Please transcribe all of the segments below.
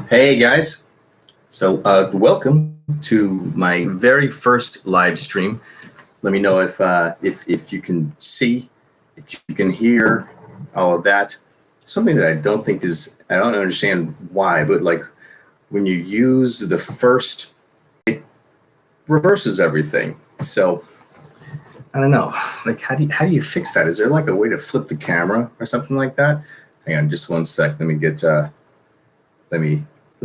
Hey guys, welcome to my very first live stream. Let me know if you can see, if you can hear all of that. Something that I don't understand why, but like when you use the first, it reverses everything. So I don't know, like how do you fix that? Is there like a way to flip the camera or something like that? Hang on, just one sec. Let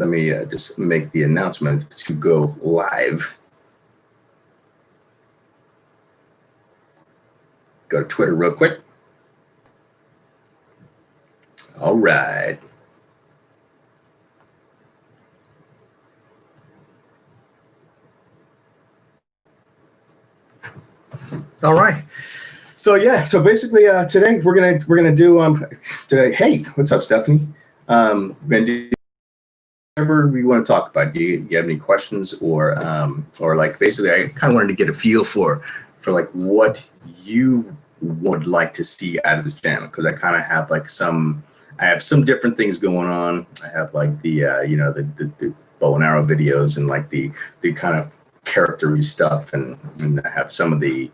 me just make the announcement to go live. Go to Twitter real quick. All right. All right. So basically today we're gonna do today. Hey, what's up, Stephanie? We're gonna do whatever we want to talk about. Do you have any questions or like basically I kind of wanted to get a feel for like what you would like to see out of this channel, because I kind of have like I have some different things going on. I have like the bow and arrow videos and like the kind of charactery stuff, and I have some of the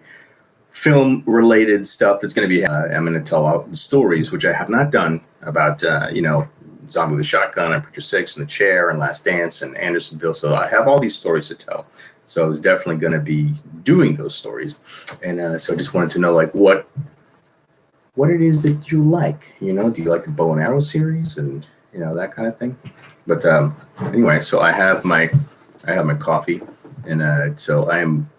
film related stuff that's going to be I'm going to tell out stories, which I have not done, about Zombie with a Shotgun, I Picture Six, and The Chair, and Last Dance, and Andersonville. So I have all these stories to tell. So I was definitely going to be doing those stories, and so I just wanted to know like what it is that you like. Do you like the bow and arrow series and that kind of thing? But anyway, so I have my coffee, and so I am.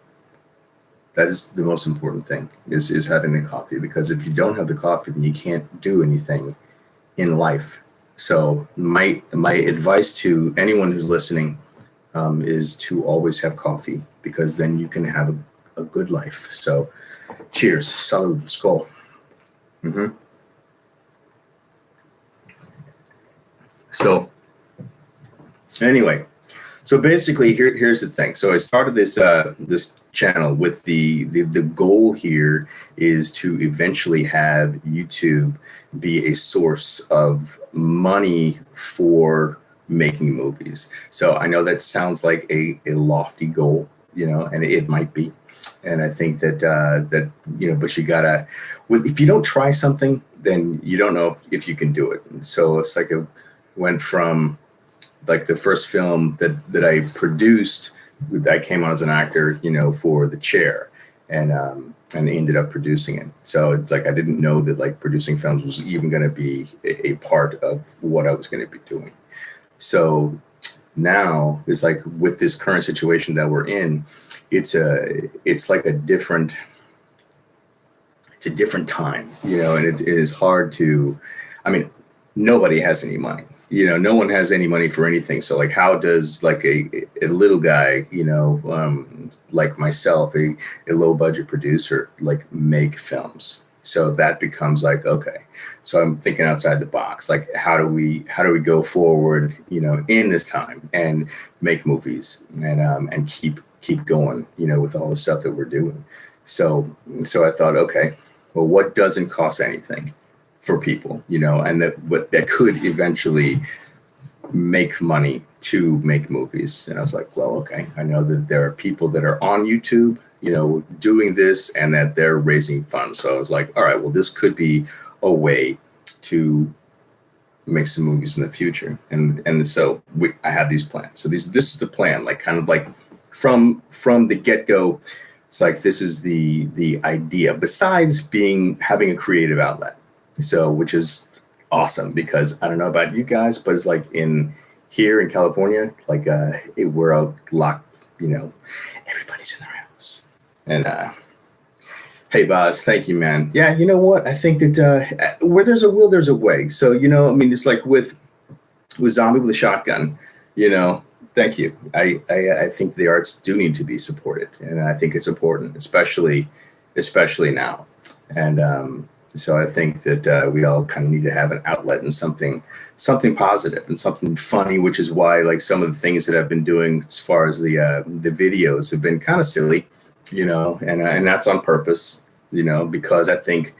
That is the most important thing is having the coffee, because if you don't have the coffee, then you can't do anything in life. So my advice to anyone who's listening is to always have coffee, because then you can have a good life. So cheers, salud, skål. So anyway, so basically here's the thing. So I started this channel with the goal here is to eventually have YouTube be a source of money for making movies. So I know that sounds like a lofty goal, and it might be. And I think that but you gotta, if you don't try something, then you don't know if you can do it. So it's like went from like the first film that I produced. I came on as an actor, for The Chair, and ended up producing it. So it's like I didn't know that like producing films was even going to be a part of what I was going to be doing. So now it's like with this current situation that we're in, it's a different time, and it is hard to. I mean, nobody has any money. No one has any money for anything. So like, how does like a little guy, like myself, a low budget producer, like make films? So that becomes like, okay, so I'm thinking outside the box. Like, how do we go forward, in this time and make movies and keep going, with all the stuff that we're doing. So I thought, okay, well, what doesn't cost anything for people, and that could eventually make money to make movies. And I was like, well, okay, I know that there are people that are on YouTube, doing this, and that they're raising funds. So I was like, all right, well, this could be a way to make some movies in the future. And so I have these plans. So this is the plan, like kind of like from the get-go. It's like, this is the idea, besides having a creative outlet. So, which is awesome, because I don't know about you guys, but it's like here in California, like we're out locked, everybody's in their house. And hey, Boz, thank you, man. Yeah, you know what? I think that where there's a will, there's a way. So, I mean, it's like with Zombie with a Shotgun, thank you. I think the arts do need to be supported, and I think it's important, especially now. And so I think that we all kind of need to have an outlet and something positive and something funny, which is why like some of the things that I've been doing as far as the videos have been kind of silly, and that's on purpose, because I think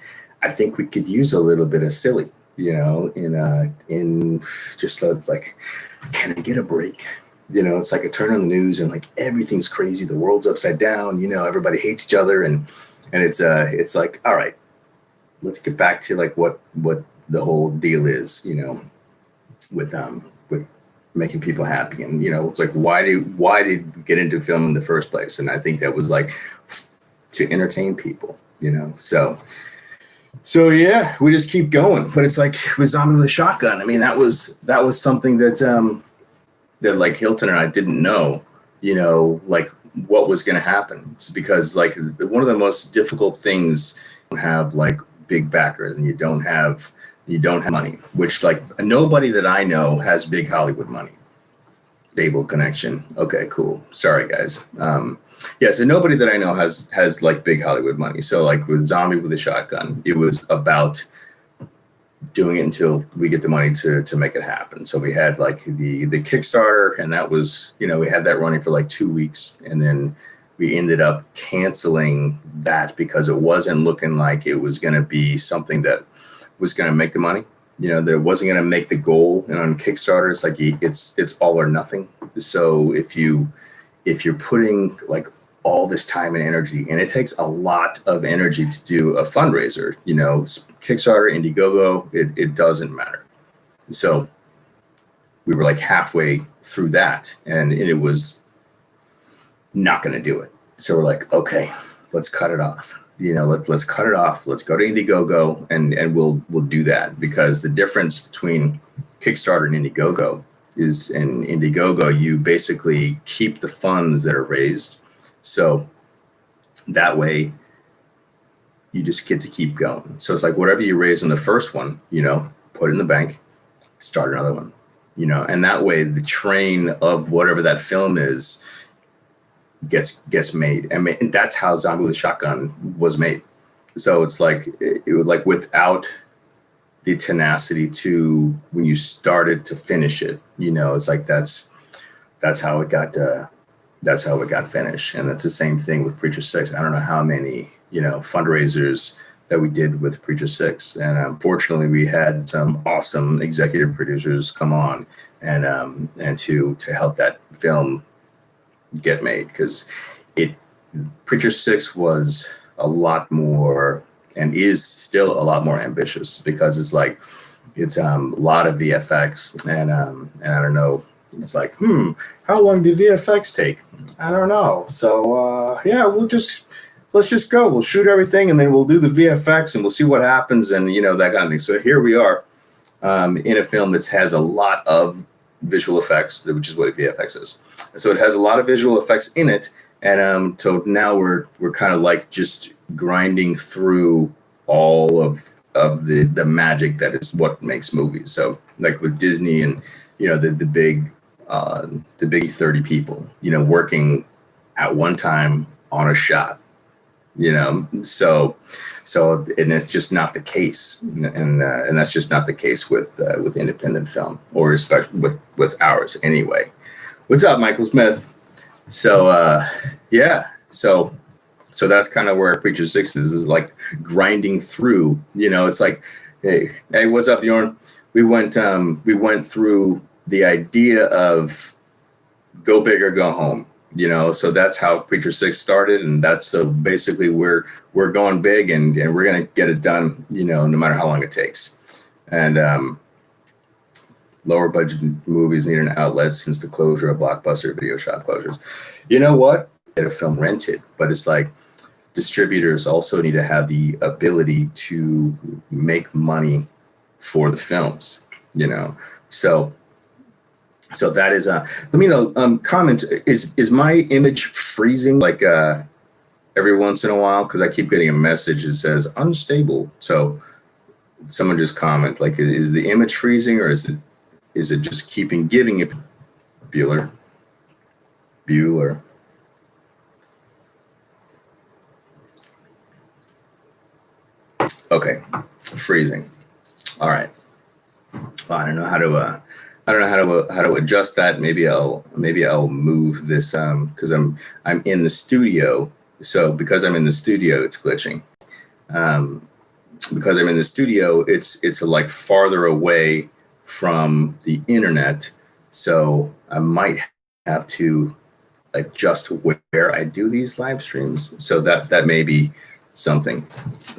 we could use a little bit of silly, in just like, can I get a break? It's like I turn on the news and like everything's crazy. The world's upside down. Everybody hates each other, and it's like, all right, let's get back to like what the whole deal is, with making people happy. And it's like, why did we get into film in the first place? And I think that was like to entertain people, so yeah, we just keep going. But it's like with Zombie with a Shotgun, I mean, that was something that like Hilton and I didn't know, like what was going to happen. It's because like one of the most difficult things, have like big backers, and you don't have money, which like nobody that I know has big Hollywood money. Stable connection. Okay, cool. Sorry guys. Yeah, so nobody that I know has like big Hollywood money. So like with Zombie with a Shotgun, it was about doing it until we get the money to make it happen. So we had like the Kickstarter, and that was, we had that running for like 2 weeks, and then we ended up canceling that because it wasn't looking like it was going to be something that was going to make the money. That it wasn't going to make the goal. And on Kickstarter, it's like it's all or nothing. So if you're putting like all this time and energy, and it takes a lot of energy to do a fundraiser, Kickstarter, Indiegogo, it doesn't matter. So we were like halfway through that, and it was not going to do it. So we're like, okay, let's cut it off. Let's cut it off. Let's go to Indiegogo, and we'll do that, because the difference between Kickstarter and Indiegogo is, in Indiegogo, you basically keep the funds that are raised. So that way you just get to keep going. So it's like whatever you raise in the first one, put it in the bank, start another one, and that way the train of whatever that film is gets made. I mean, that's how Zombie with a Shotgun was made. So it's like, it was like without the tenacity to, when you started to finish it, it's like, that's how it got finished. And it's the same thing with Preacher 6. I don't know how many, fundraisers that we did with Preacher 6. And unfortunately we had some awesome executive producers come on and to help that film get made, because Preacher 6 was a lot more, and is still a lot more ambitious, because it's a lot of VFX, and I don't know, it's like, how long do VFX take? I don't know. So yeah, let's just go. We'll shoot everything, and then we'll do the VFX, and we'll see what happens, and that kind of thing. So here we are in a film that has a lot of visual effects, which is what VFX is. So it has a lot of visual effects in it, and so now we're kind of like just grinding through all of the magic that is what makes movies. So like with Disney, and the big 30 people working at one time on a shot, so and it's just not the case, and that's just not the case with independent film, or especially with ours anyway. What's up, Michael Smith? So yeah, so that's kind of where Preacher 6 is like grinding through. It's like, hey, what's up, Bjorn? We went through the idea of go big or go home. So that's how Preacher 6 started, and that's, so basically we're going big, and we're gonna get it done, no matter how long it takes. And lower budget movies need an outlet since the closure of Blockbuster video shop closures. You know what? Get a film rented, but it's like distributors also need to have the ability to make money for the films. So that is let me know, comment, is my image freezing like every once in a while, because I keep getting a message that says unstable. So someone just comment, like, is the image freezing, or is it just giving it Bueller? Okay, freezing. All right. Well, I don't know how to adjust that. Maybe I'll move this because I'm in the studio. So because I'm in the studio, it's glitching. because I'm in the studio, it's like farther away from the internet, so I might have to adjust where I do these live streams. So that may be something.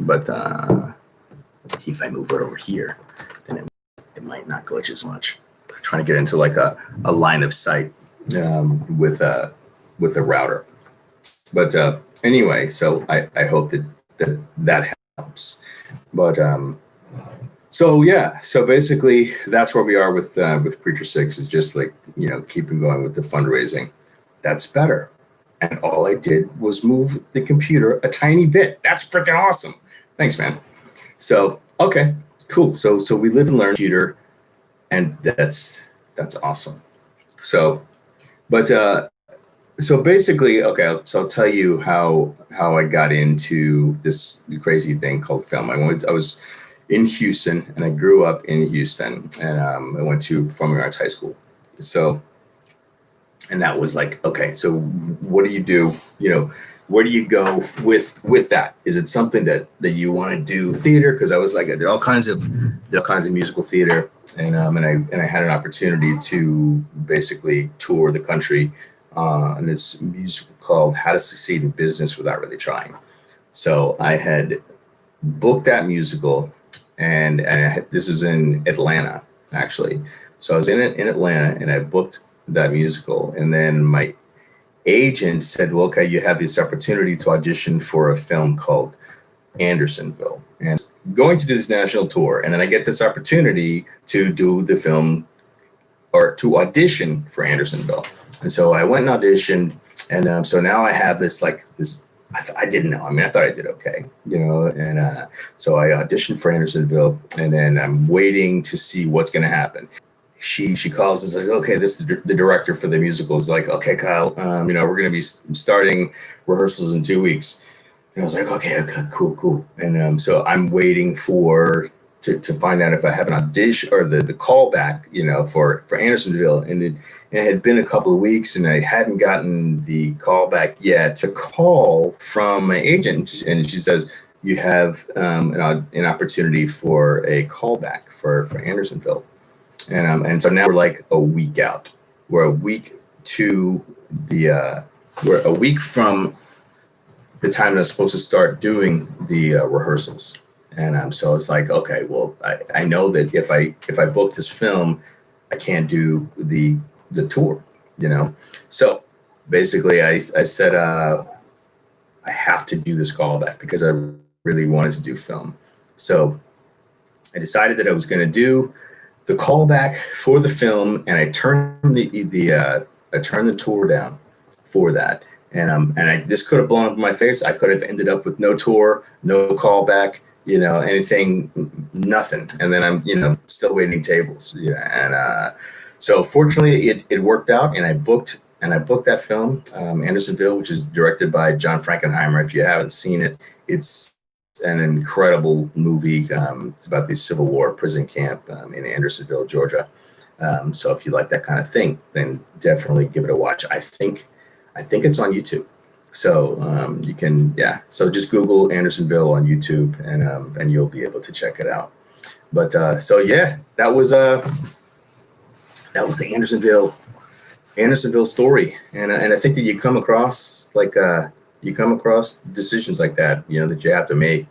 But let's see if I move it over here, then it might not glitch as much. I'm trying to get into like a line of sight with a router. But anyway, so I hope that helps. But so yeah, so basically that's where we are with Preacher Six, is just like, keeping going with the fundraising. That's better. And all I did was move the computer a tiny bit. That's freaking awesome. Thanks, man. So okay, cool. So we live and learn computer, and that's awesome. So, but so basically, okay. So I'll tell you how I got into this crazy thing called film. I was in Houston, and I grew up in Houston, and I went to performing arts high school. So, and that was like, okay, so what do you do? Where do you go with that? Is it something that you want to do theater? Because I was like, I did all kinds of musical theater, and I had an opportunity to basically tour the country in this musical called How to Succeed in Business Without Really Trying. So I had booked that musical, and this is in Atlanta, actually. So I was in Atlanta, and I booked that musical, and then my agent said, well, okay, you have this opportunity to audition for a film called Andersonville, and going to do this national tour. And then I get this opportunity to do the film, or to audition for Andersonville. And so I went and auditioned, and so now I have this. I didn't know. I mean, I thought I did okay, and so I auditioned for Andersonville, and then I'm waiting to see what's going to happen. She calls and says, okay, this is the director for the musical. Is like, okay, Kyle, we're going to be starting rehearsals in 2 weeks. And I was like, okay, cool. And so I'm waiting to find out if I have an audition or the callback, for Andersonville. And it had been a couple of weeks, and I hadn't gotten the callback yet. A call from my agent, and she says, you have an opportunity for a callback for Andersonville. And so now we're like a week out. We're a week we're a week from the time that I'm supposed to start doing the rehearsals. And so it's like, okay, well, I know that if I book this film, I can't do the tour, So basically, I said I have to do this callback because I really wanted to do film. So I decided that I was going to do the callback for the film, and I turned the tour down for that. And this could have blown up in my face. I could have ended up with no tour, no callback, anything, nothing. And then I'm, still waiting tables. And so fortunately it worked out, and I booked that film, Andersonville, which is directed by John Frankenheimer. If you haven't seen it, it's an incredible movie. It's about the Civil War prison camp in Andersonville, Georgia. So if you like that kind of thing, then definitely give it a watch. I think it's on YouTube. So you can, so just Google Andersonville on YouTube, and you'll be able to check it out. But so yeah, that was the Andersonville story. And I think that you come across decisions like that, that you have to make,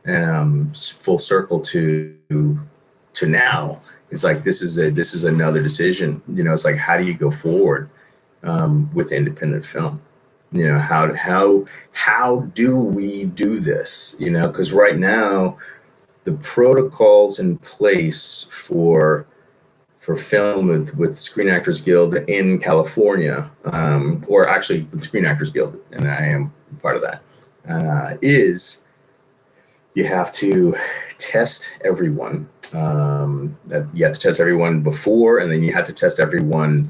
and full circle to now. It's like, this is another decision. It's like, how do you go forward with independent film? How do we do this? Because right now, the protocols in place for film with Screen Actors Guild in California, or actually with Screen Actors Guild, and I am part of that, is you have to test everyone. You have to test everyone before, and then you have to test everyone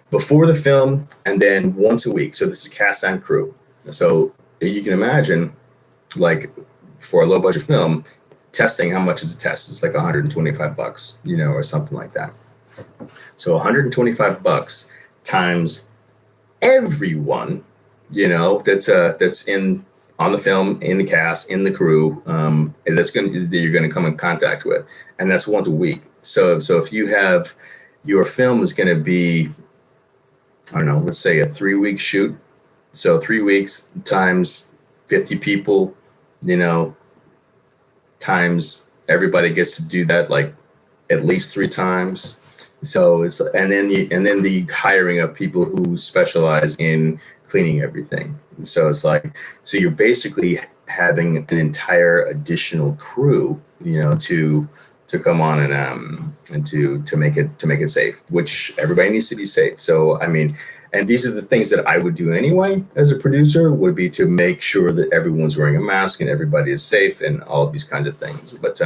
before the film, and then once a week. So this is cast and crew. So you can imagine, like, for a low budget film, testing, how much is a test? It's like $125, or something like that. So $125 times everyone, that's in on the film, in the cast, in the crew, and that you're going to come in contact with, and that's once a week. So if you have your film is going to be, I don't know, let's say a 3 week shoot. So 3 weeks times 50 people, you know, times everybody gets to do that like at least 3 times. So it's and then the hiring of people who specialize in cleaning everything. So it's like, so you're basically having an entire additional crew, you know, to come on and to make it safe, which everybody needs to be safe. So I mean, and these are the things that I would do anyway as a producer, would be to make sure that everyone's wearing a mask and everybody is safe and all of these kinds of things. But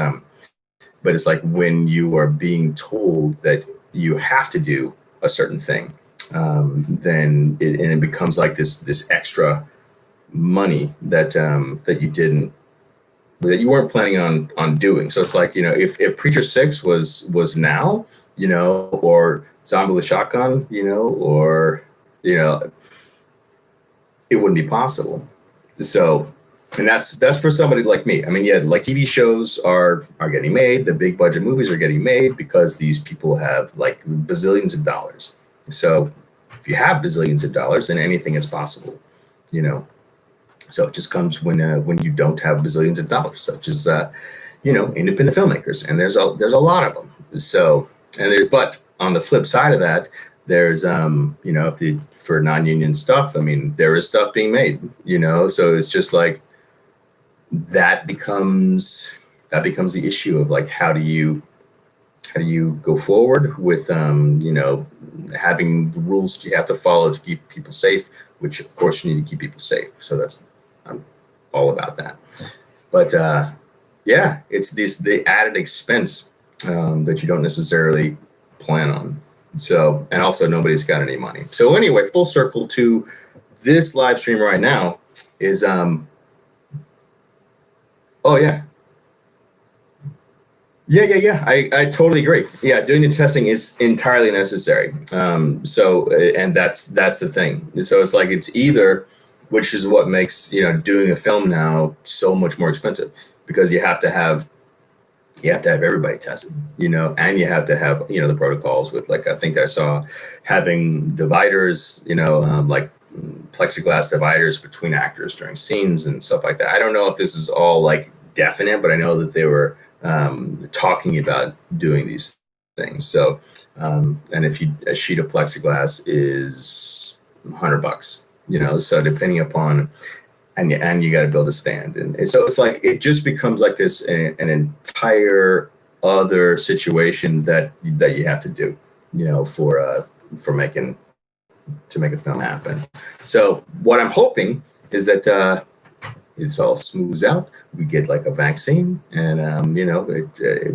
it's like when you are being told that you have to do a certain thing, then it becomes like this extra money that that you weren't planning on doing. So it's like, you know, if Preacher 6 was now, you know, or Zombie with Shotgun, you know, or, you know, it wouldn't be possible. So, and that's for somebody like me. I mean, yeah, like TV shows are getting made, the big budget movies are getting made because these people have like bazillions of dollars. So if you have bazillions of dollars, then anything is possible, you know. So it just comes when you don't have bazillions of dollars, such as you know, independent filmmakers, and there's a lot of them. So but on the flip side of that, there's you know, for non-union stuff, I mean, there is stuff being made, you know. So it's just like that becomes the issue of like, how do you go forward with you know, having the rules you have to follow to keep people safe, which of course you need to keep people safe. So that's, I'm all about that. But yeah, it's the added expense that you don't necessarily plan on. So, and also nobody's got any money. So anyway, full circle to this live stream right now is oh yeah. Yeah. I totally agree. Yeah, doing the testing is entirely necessary. So, and that's the thing. So it's like, it's either, which is what makes, you know, doing a film now so much more expensive, because you have to have everybody tested, you know, and you have to have, you know, the protocols with, like, I think I saw having dividers, you know, like plexiglass dividers between actors during scenes and stuff like that. I don't know if this is all like definite, but I know that they were talking about doing these things. So, and if a sheet of plexiglass is $100, you know, so depending upon, and you got to build a stand, and so it's like, it just becomes like this an entire other situation that you have to do, you know, for making to make a film happen. So what I'm hoping is that it's all smooths out. We get like a vaccine, and you know,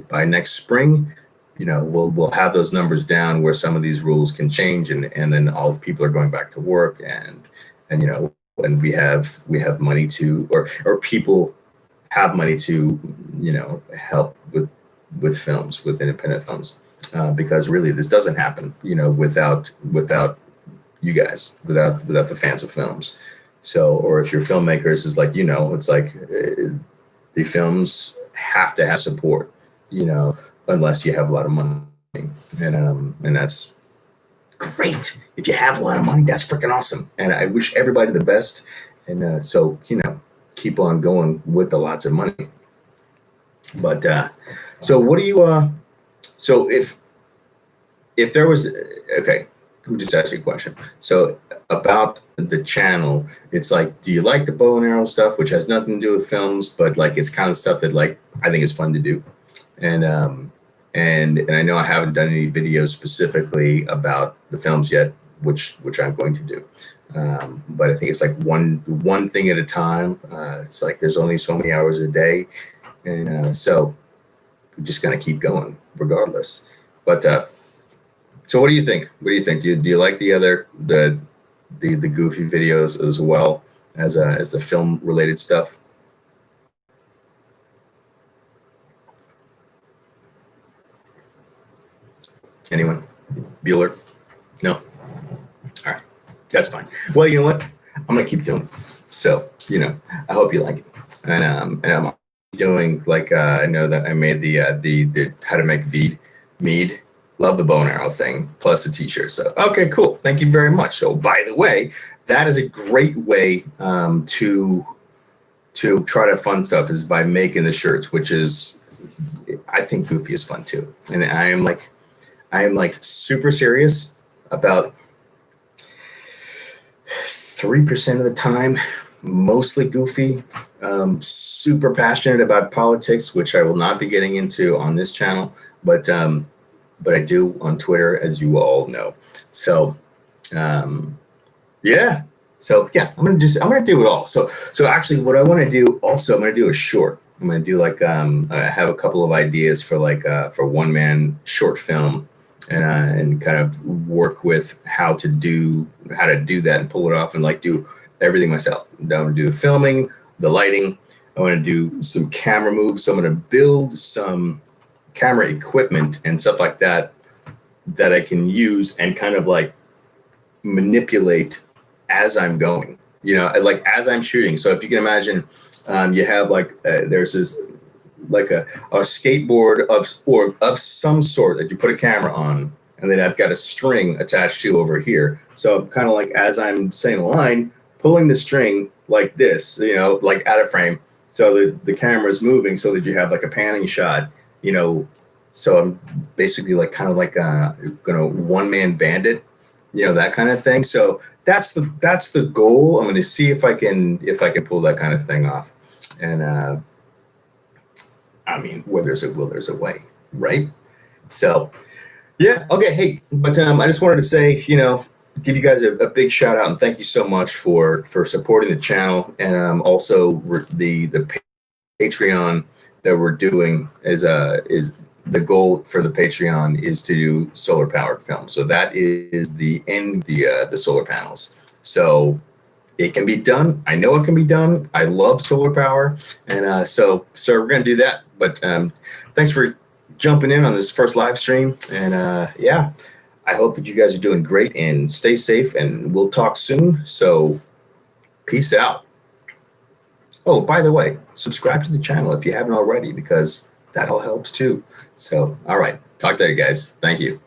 by next spring, you know, we'll have those numbers down where some of these rules can change, and then all people are going back to work, and you know, and we have money to, or people have money to, you know, help with films, with independent films, because really this doesn't happen, you know, without you guys, without the fans of films. So, or if you're filmmakers, it's like, you know, it's like the films have to have support, you know, unless you have a lot of money, and that's great. If you have a lot of money, that's freaking awesome, and I wish everybody the best. And so, you know, keep on going with the lots of money. But so what do you so if there was, okay, let me just ask you a question. So about the channel, it's like, do you like the bow and arrow stuff, which has nothing to do with films, but like it's kind of stuff that, like, I think is fun to do, and I know I haven't done any videos specifically about the films yet, which I'm going to do, but I think it's like one thing at a time. It's like there's only so many hours a day, and so we're just gonna keep going regardless. But so what do you think? What do you think? Do you like the goofy videos as well as the film related stuff? Anyone? Bueller? No? All right. That's fine. Well, you know what? I'm going to keep doing it. So I hope you like it. And I'm doing like I know that I made the how to make mead. Love the bow and arrow thing plus a t-shirt. So okay, cool. Thank you very much. So by the way, that is a great way to try to fund stuff is by making the shirts, which is I think Goofy is fun too. And I am like super serious about 3% of the time, mostly Goofy. Super passionate about politics, which I will not be getting into on this channel, but I do on Twitter, as you all know. So yeah. So yeah, I'm gonna do it all. So actually, what I want to do also, I'm gonna do a short. I'm gonna do like I have a couple of ideas for like for one man short film, and kind of work with how to do that and pull it off and like do everything myself. I'm gonna do the filming, the lighting. I want to do some camera moves. So I'm gonna build some camera equipment and stuff like that that I can use and kind of like manipulate as I'm going, like as I'm shooting. So if you can imagine, you have like there's this like a skateboard of some sort that you put a camera on, and then I've got a string attached to over here. So kind of like as I'm saying a line, pulling the string like this, like out of frame, so the camera is moving, so that you have like a panning shot, So I'm basically like kind of like gonna one man bandit, that kind of thing. So that's the goal. I'm going to see if I can pull that kind of thing off. And I mean, where there's a will, there's a way, right? So yeah, okay. Hey, but I just wanted to say, give you guys a big shout out and thank you so much for supporting the channel, and also the Patreon that we're doing is the goal for the Patreon is to do solar powered film. So that is the solar panels. So it can be done. I know it can be done. I love solar power. And so we're going to do that. But thanks for jumping in on this first live stream. And yeah, I hope that you guys are doing great and stay safe, and we'll talk soon. So peace out. Oh, by the way, subscribe to the channel if you haven't already, because that all helps too. So, all right. Talk later, guys. Thank you.